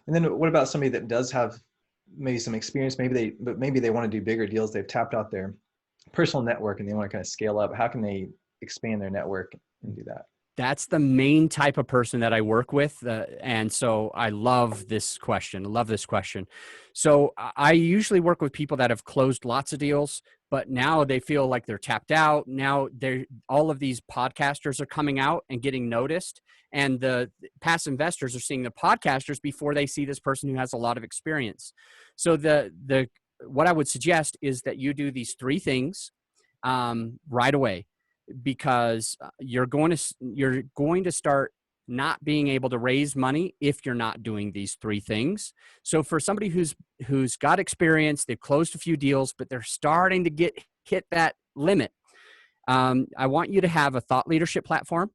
And then what about somebody that does have maybe some experience, maybe they want to do bigger deals. They've tapped out their personal network and they want to kind of scale up. How can they expand their network and do that? That's the main type of person that I work with. And so I love this question. I love this question. So I usually work with people that have closed lots of deals, but now they feel like they're tapped out. Now all of these podcasters are coming out and getting noticed. And the past investors are seeing the podcasters before they see this person who has a lot of experience. So what I would suggest is that you do these three things right away, because you're going to start not being able to raise money if you're not doing these three things. So for somebody who's got experience, they've closed a few deals, but they're starting to hit that limit. I want you to have a thought leadership platform.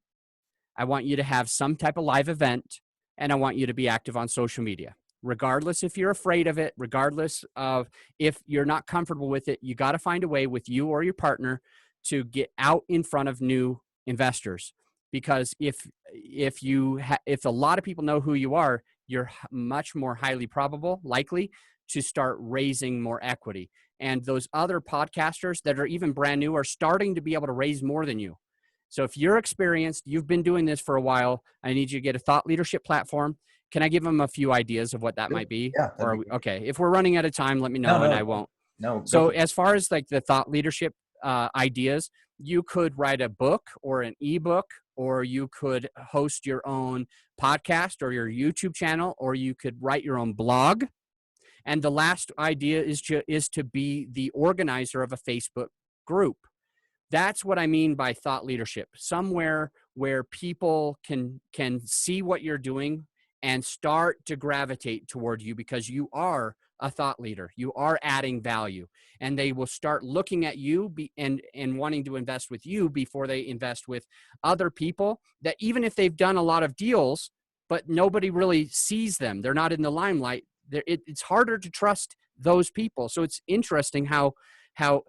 I want you to have some type of live event, and I want you to be active on social media. Regardless if you're afraid of it, regardless of if you're not comfortable with it, you got to find a way with you or your partner to get out in front of new investors. Because if a lot of people know who you are, you're much more highly likely to start raising more equity. And those other podcasters that are even brand new are starting to be able to raise more than you. So if you're experienced, you've been doing this for a while, I need you to get a thought leadership platform. Can I give them a few ideas of what that might be? Yeah. Okay. If we're running out of time, let me know and I won't. No. So as far as like the thought leadership ideas, you could write a book or an ebook, or you could host your own podcast or your YouTube channel, or you could write your own blog. And the last idea is to be the organizer of a Facebook group. That's what I mean by thought leadership. Somewhere where people can see what you're doing and start to gravitate toward you because you are a thought leader. You are adding value, and they will start looking at you and wanting to invest with you before they invest with other people that, even if they've done a lot of deals, but nobody really sees them, they're not in the limelight. It's harder to trust those people. So it's interesting how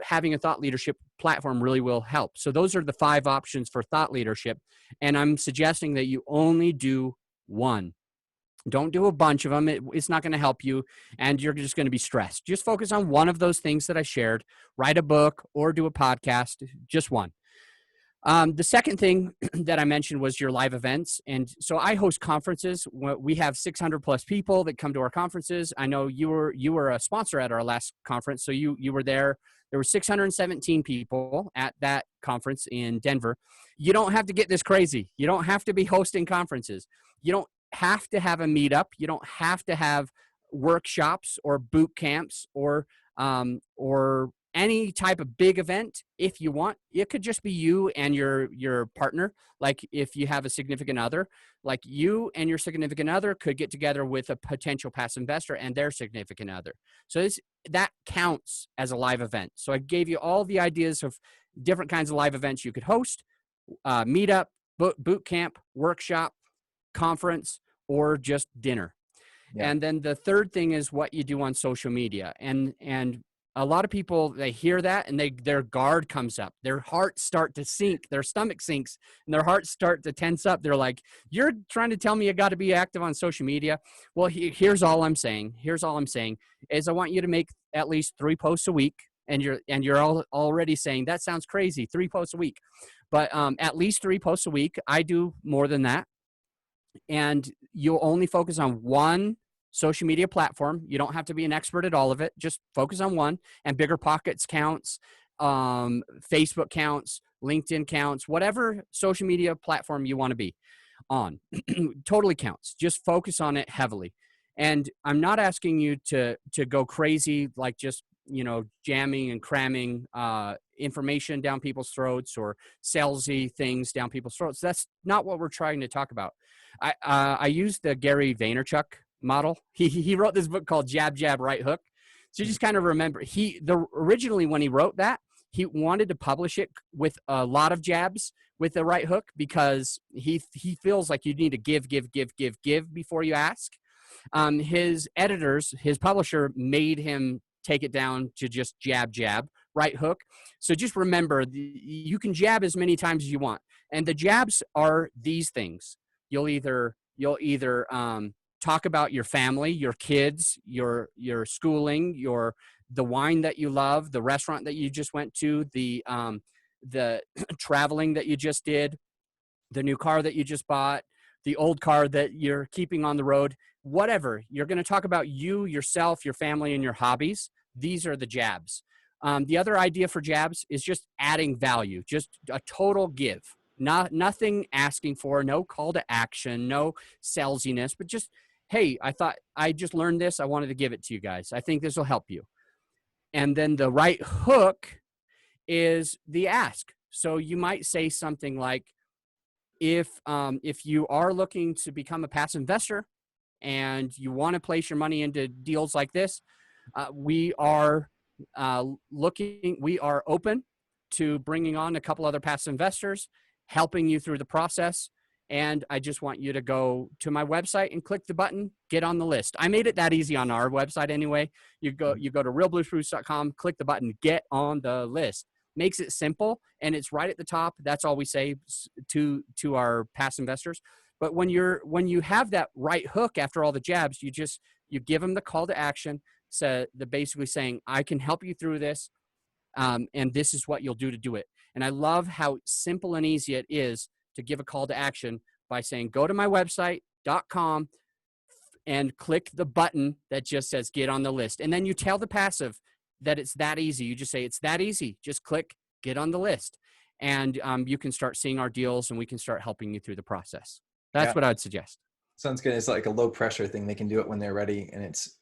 having a thought leadership platform really will help. So those are the 5 options for thought leadership. And I'm suggesting that you only do one. Don't do a bunch of them. It's not going to help you, and you're just going to be stressed. Just focus on one of those things that I shared. Write a book or do a podcast, just one. The second thing that I mentioned was your live events. And so I host conferences. We have 600 plus people that come to our conferences. I know you were a sponsor at our last conference. So you were there. There were 617 people at that conference in Denver. You don't have to get this crazy. You don't have to be hosting conferences. You don't have to have a meetup. You don't have to have workshops or boot camps or any type of big event. If you want, it could just be you and your partner. Like if you have a significant other, like you and your significant other could get together with a potential passive investor and their significant other. So that counts as a live event. So I gave you all the ideas of different kinds of live events you could host: meetup, boot camp, workshop, conference, or just dinner. Yeah. And then the third thing is what you do on social media. And a lot of people, they hear that and their guard comes up. Their hearts start to sink. Their stomach sinks and their hearts start to tense up. They're like, you're trying to tell me I got to be active on social media? Well, here's all I'm saying. Here's all I'm saying is I want you to make at least 3 posts a week. And you're all already saying, that sounds crazy, 3 posts a week. But at least 3 posts a week. I do more than that. And you'll only focus on one social media platform. You don't have to be an expert at all of it. Just focus on one. And Bigger Pockets counts, Facebook counts, LinkedIn counts, whatever social media platform you want to be on. Totally counts. Just focus on it heavily. And I'm not asking you to go crazy, like just, jamming and cramming information down people's throats or salesy things down people's throats. That's not what we're trying to talk about. I use the Gary Vaynerchuk model. He wrote this book called Jab, Jab, Right Hook. So just kind of remember, originally when he wrote that, he wanted to publish it with a lot of jabs with the right hook because he feels like you need to give before you ask. His editors, his publisher made him take it down to just jab, jab, right hook. So just remember, you can jab as many times as you want. And the jabs are these things. You'll either talk about your family, your kids, your schooling, the wine that you love, the restaurant that you just went to, the traveling that you just did, the new car that you just bought, the old car that you're keeping on the road, whatever. You're going to talk about you, yourself, your family, and your hobbies. These are the jabs. The other idea for jabs is just adding value, just a total give. Nothing asking for, no call to action, no salesiness, but just, hey, I just learned this. I wanted to give it to you guys. I think this will help you. And then the right hook is the ask. So you might say something like, if you are looking to become a passive investor and you want to place your money into deals like this, we are open to bringing on a couple other passive investors, helping you through the process. And I just want you to go to my website and click the button, get on the list. I made it that easy on our website anyway. You go to realbluespruce.com, click the button, get on the list. Makes it simple, and it's right at the top. That's all we say to our past investors. But when you have that right hook after all the jabs, you give them the call to action. So the basically saying, I can help you through this, and this is what you'll do to do it. And I love how simple and easy it is to give a call to action by saying, go to my website.com and click the button that just says get on the list. And then you tell the passive that it's that easy. You just say, it's that easy. Just click, get on the list. And you can start seeing our deals, and we can start helping you through the process. That's what I'd suggest. Sounds good. It's like a low pressure thing. They can do it when they're ready. And it's